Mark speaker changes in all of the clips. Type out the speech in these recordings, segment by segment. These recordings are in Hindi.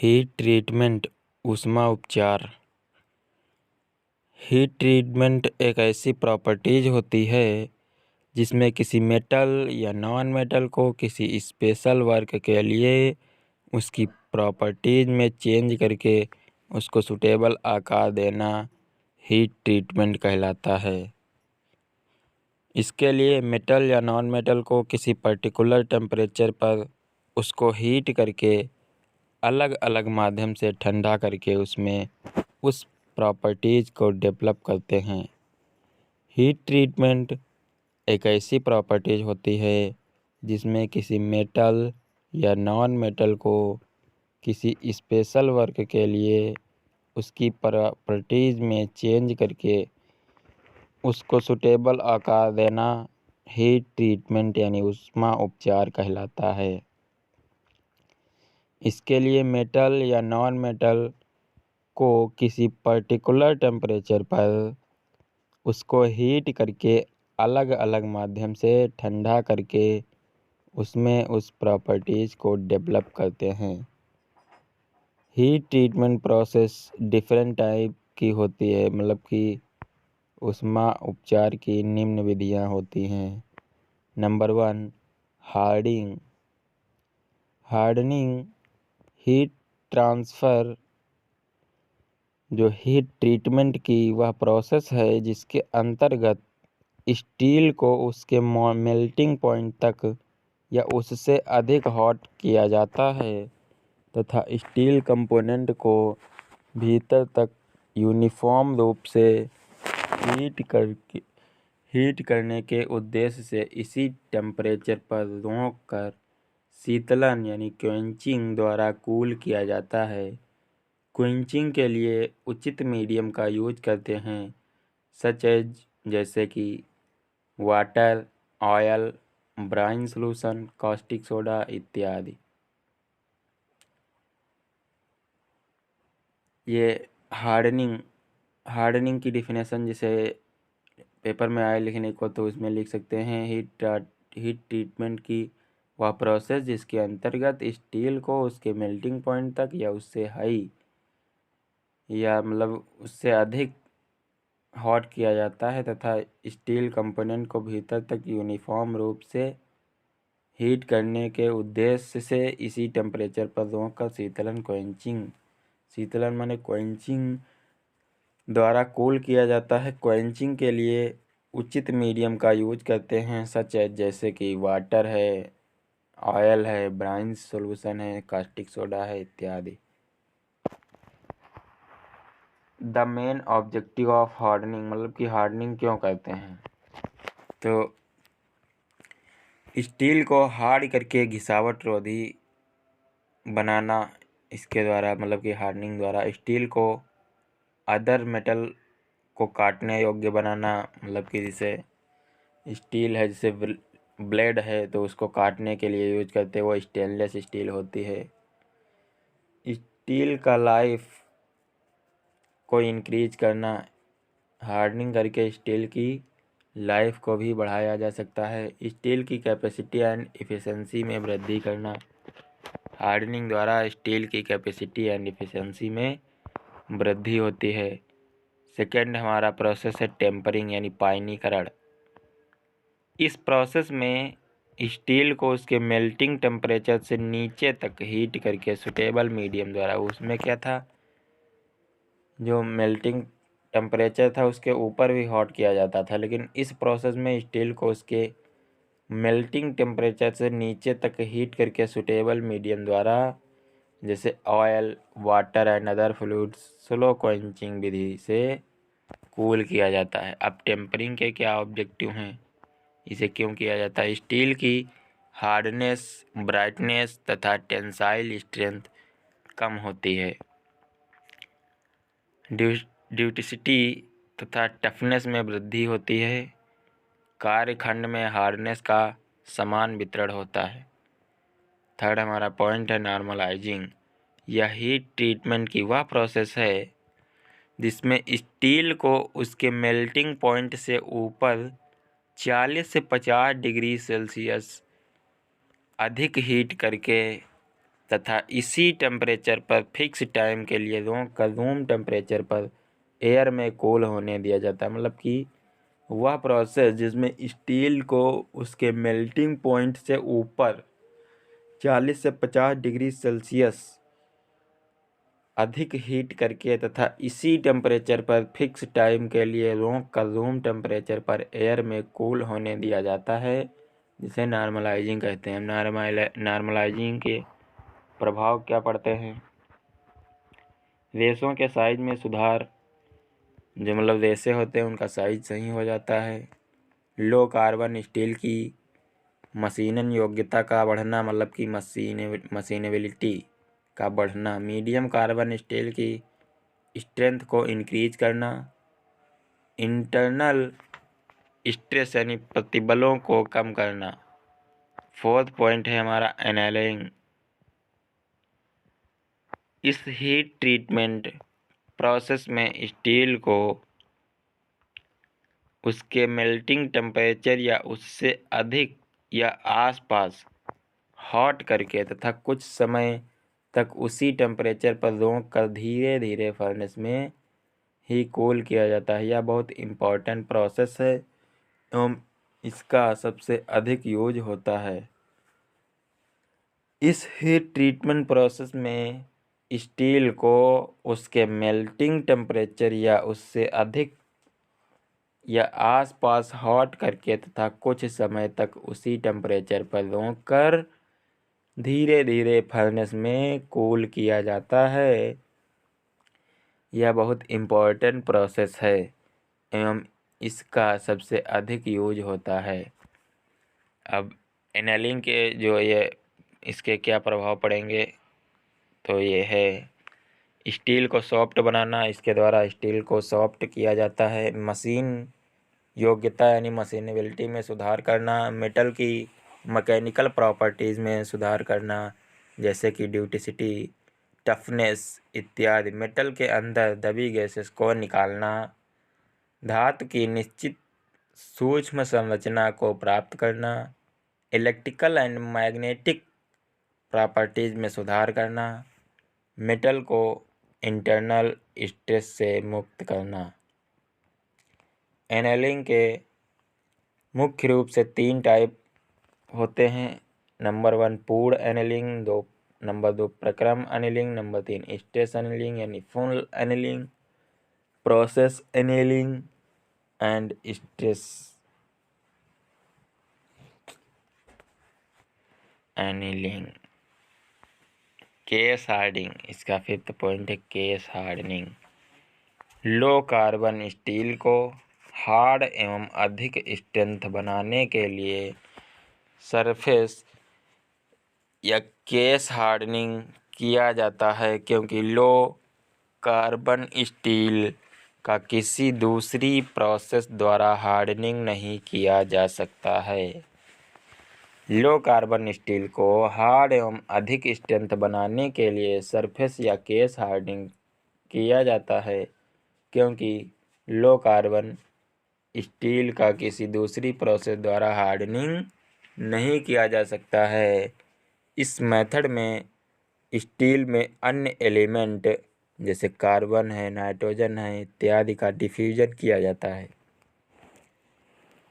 Speaker 1: हीट ट्रीटमेंट ऊष्मा उपचार। हीट ट्रीटमेंट एक ऐसी प्रॉपर्टीज होती है जिसमें किसी मेटल या नॉन मेटल को किसी स्पेशल वर्क के लिए उसकी प्रॉपर्टीज में चेंज करके उसको सूटेबल आकार देना हीट ट्रीटमेंट कहलाता है। इसके लिए मेटल या नॉन मेटल को किसी पर्टिकुलर टेम्परेचर पर उसको हीट करके अलग अलग माध्यम से ठंडा करके उसमें उस प्रॉपर्टीज को डेवलप करते हैं। हीट ट्रीटमेंट एक ऐसी प्रॉपर्टीज होती है जिसमें किसी मेटल या नॉन मेटल को किसी स्पेशल वर्क के लिए उसकी प्रॉपर्टीज में चेंज करके उसको सूटेबल आकार देना हीट ट्रीटमेंट यानी ऊष्मा उपचार कहलाता है। इसके लिए मेटल या नॉन मेटल को किसी पर्टिकुलर टेम्परेचर पर उसको हीट करके अलग अलग माध्यम से ठंडा करके उसमें उस प्रॉपर्टीज़ को डेवलप करते हैं। Heat treatment process different type की होती है, मतलब कि ऊष्मा उपचार की निम्न विधियां होती हैं। Number 1, hardening. Hardening heat transfer जो हीट ट्रीटमेंट की वह प्रोसेस है जिसके अंतर्गत स्टील को उसके मेल्टिंग पॉइंट तक या उससे अधिक हॉट किया जाता है तथा स्टील कंपोनेंट को भीतर तक यूनिफॉर्म रूप से हीट करने के उद्देश्य से इसी टेम्परेचर पर रोक कर शीतलन यानी क्वेंचिंग द्वारा कूल किया जाता है। क्वेंचिंग के लिए उचित मीडियम का यूज करते हैं सच एज जैसे कि water, oil, brine solution, caustic soda इत्यादि। ये हार्डनिंग की डिफिनेशन जैसे पेपर में आए लिखने को तो उसमें लिख सकते हैं हीट ट्रीटमेंट की वह प्रोसेस जिसके अंतर्गत स्टील को उसके मेल्टिंग पॉइंट तक या उससे हाई या मतलब उससे अधिक हॉट किया जाता है तथा स्टील कंपोनेंट को भीतर तक यूनिफॉर्म रूप से हीट करने के उद्देश्य से इसी टेम्परेचर पर रोककर शीतलन माने क्वेंचिंग द्वारा कूल किया जाता है। क्वेंचिंग के लिए उचित मीडियम का यूज करते हैं सच है जैसे कि वाटर है, ऑयल है, ब्राइन सॉल्यूशन है, कास्टिक सोडा है इत्यादि। The main objective of hardening, मतलब कि हार्डनिंग क्यों करते हैं, तो स्टील को हार्ड करके घिसावट रोधी बनाना, इसके द्वारा मतलब कि हार्डनिंग द्वारा स्टील को अदर मेटल को काटने योग्य बनाना, मतलब कि जैसे स्टील है जैसे ब्लेड है तो उसको काटने के लिए यूज करते हैं वो स्टेनलेस स्टील होती है। स्टील का लाइफ को इंक्रीज करना, हार्डनिंग करके स्टील की लाइफ को भी बढ़ाया जा सकता है। स्टील की कैपेसिटी एंड इफ़िशेंसी में वृद्धि करना, हार्डनिंग द्वारा स्टील की कैपेसिटी एंड इफ़िशेंसी में वृद्धि होती है। सेकेंड हमारा प्रोसेस है टेम्परिंग यानी पायनीकरण। इस प्रोसेस में स्टील को उसके मेल्टिंग टेम्परेचर से नीचे तक हीट करके सूटेबल मीडियम द्वारा, उसमें क्या था जो मेल्टिंग टेम्परेचर था उसके ऊपर भी हॉट किया जाता था, लेकिन इस प्रोसेस में स्टील को उसके मेल्टिंग टेम्परेचर से नीचे तक हीट करके सूटेबल मीडियम द्वारा जैसे oil, water and other fluids slow quenching विधि से कूल किया जाता है। अब टेम्परिंग के क्या ऑब्जेक्टिव हैं, इसे क्यों किया जाता है? स्टील की हार्डनेस, ब्राइटनेस तथा टेंसाइल स्ट्रेंथ कम होती है। ड्यूटिसिटी तथा टफनेस में वृद्धि होती है। कार्यखंड में हार्डनेस का समान वितरण होता है। थर्ड हमारा पॉइंट है नॉर्मलाइजिंग। यह हीट ट्रीटमेंट की वह प्रोसेस है जिसमें स्टील को उसके मेल्टिंग पॉइंट से ऊपर 40 से 50 डिग्री सेल्सियस अधिक हीट करके तथा इसी टेम्परेचर पर फिक्स टाइम के लिए रूम टेम्परेचर पर एयर में कूल होने दिया जाता है। मतलब कि वह प्रोसेस जिसमें स्टील को उसके मेल्टिंग पॉइंट से ऊपर 40 से 50 डिग्री सेल्सियस अधिक हीट करके तथा इसी टेम्परेचर पर फिक्स टाइम के लिए रूम टेम्परेचर पर एयर में कूल होने दिया जाता है, जिसे नॉर्मलाइजिंग कहते हैं। नॉर्मलाइजिंग के प्रभाव क्या पड़ते हैं? रेशों के साइज में सुधार, जो मतलब रेशे होते हैं उनका साइज सही हो जाता है। लो कार्बन स्टील की मशीनन योग्यता का बढ़ना, मतलब कि मशीनेबिलिटी का बढ़ना। मीडियम कार्बन स्टील की स्ट्रेंथ को इंक्रीज करना। इंटरनल स्ट्रेस यानी प्रतिबलों को कम करना। फोर्थ पॉइंट है हमारा एनालिंग। इस हीट ट्रीटमेंट प्रोसेस में स्टील को उसके मेल्टिंग टेम्परेचर या उससे अधिक या आसपास हॉट करके तथा कुछ समय तक उसी टेम्परेचर पर रोक कर धीरे धीरे फर्नेस में ही कूल किया जाता है। यह बहुत इम्पोर्टेंट प्रोसेस है एवं इसका सबसे अधिक यूज होता है। इस हीट ट्रीटमेंट प्रोसेस में स्टील को उसके मेल्टिंग टेम्परेचर या उससे अधिक या आसपास हॉट करके तथा कुछ समय तक उसी टेम्परेचर पर रोक कर धीरे धीरे फर्नेस में कूल किया जाता है। यह बहुत इम्पोर्टेंट प्रोसेस है एवं इसका सबसे अधिक यूज होता है। अब एनालिंग के जो ये इसके क्या प्रभाव पड़ेंगे, तो ये है स्टील को सॉफ्ट बनाना। इसके द्वारा स्टील को सॉफ्ट किया जाता है। मशीन योग्यता यानी मशीनेबिलिटी में सुधार करना। मेटल की मैकेनिकल प्रॉपर्टीज़ में सुधार करना, जैसे कि ड्यूटिसिटी, टफनेस इत्यादि। मेटल के अंदर दबी गैसेस को निकालना। धातु की निश्चित सूक्ष्म संरचना को प्राप्त करना। इलेक्ट्रिकल एंड मैग्नेटिक प्रॉपर्टीज़ में सुधार करना। मेटल को इंटरनल स्ट्रेस से मुक्त करना। एनालिंग के मुख्य रूप से 3 टाइप होते हैं। नंबर 1 पूर्ण एनालिंग, नंबर 2 प्रक्रम एनालिंग, नंबर 3 स्ट्रेस एनालिंग यानी full annealing, process annealing and stress annealing. Case hardening, इसका 5th पॉइंट है case hardening. Low carbon steel को हार्ड एवं अधिक स्ट्रेंथ बनाने के लिए सरफेस या केस हार्डनिंग किया जाता है, क्योंकि लो कार्बन स्टील का किसी दूसरी प्रोसेस द्वारा हार्डनिंग नहीं किया जा सकता है। लो कार्बन स्टील को हार्ड एवं अधिक स्ट्रेंथ बनाने के लिए सरफेस या केस हार्डनिंग किया जाता है, क्योंकि लो कार्बन स्टील का किसी दूसरी प्रोसेस द्वारा हार्डनिंग नहीं किया जा सकता है। इस मेथड में स्टील में अन्य एलिमेंट जैसे कार्बन है, नाइट्रोजन है इत्यादि का डिफ्यूजन किया जाता है।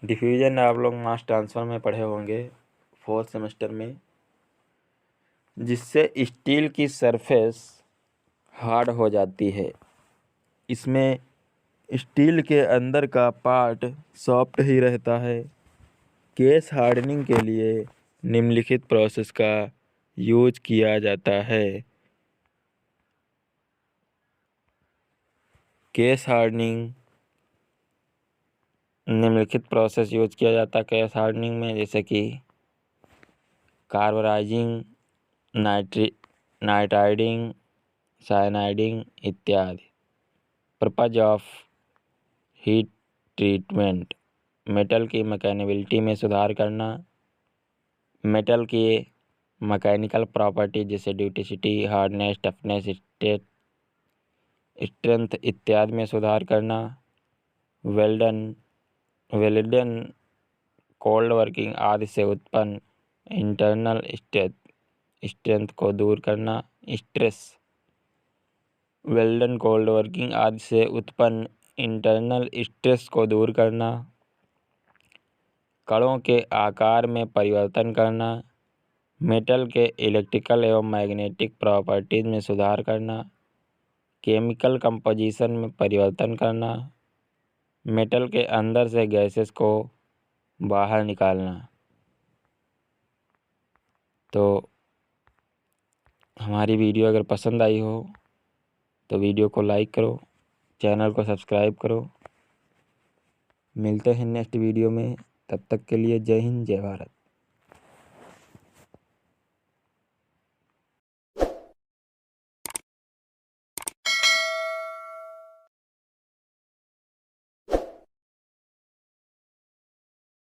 Speaker 1: डिफ्यूजन आप लोग मास ट्रांसफर में पढ़े होंगे 4th सेमेस्टर में, जिससे स्टील की सरफेस हार्ड हो जाती है। इसमें स्टील के अंदर का पार्ट सॉफ्ट ही रहता है। केस हार्डनिंग के लिए निम्नलिखित प्रोसेस का यूज किया जाता है। केस हार्डनिंग निम्नलिखित प्रोसेस यूज किया जाता है केस हार्डनिंग में, जैसे कि कार्बोराइजिंग, नाइट्राइडिंग, साइनाइडिंग इत्यादि। Purpose of heat treatment, metal की मैकेनिबिलिटी में सुधार करना। मेटल की मैकेनिकल प्रॉपर्टी जैसे ड्यूटिसिटी, हार्डनेस, टफनेस, स्ट्रेंथ इत्यादि में सुधार करना। वेल्डन कोल्ड वर्किंग आदि से उत्पन्न इंटरनल स्ट्रेंथ को दूर करना, स्ट्रेस, वेल्डन कोल्ड वर्किंग आदि से उत्पन्न इंटरनल स्ट्रेस को दूर करना, कणों के आकार में परिवर्तन करना, मेटल के इलेक्ट्रिकल एवं मैग्नेटिक प्रॉपर्टीज में सुधार करना, केमिकल कंपोजिशन में परिवर्तन करना, मेटल के अंदर से गैसेस को बाहर निकालना। तो हमारी वीडियो अगर पसंद आई हो तो वीडियो को लाइक करो, चैनल को सब्सक्राइब करो। मिलते हैं नेक्स्ट वीडियो में, तब तक के लिए जय हिंद, जय भारत।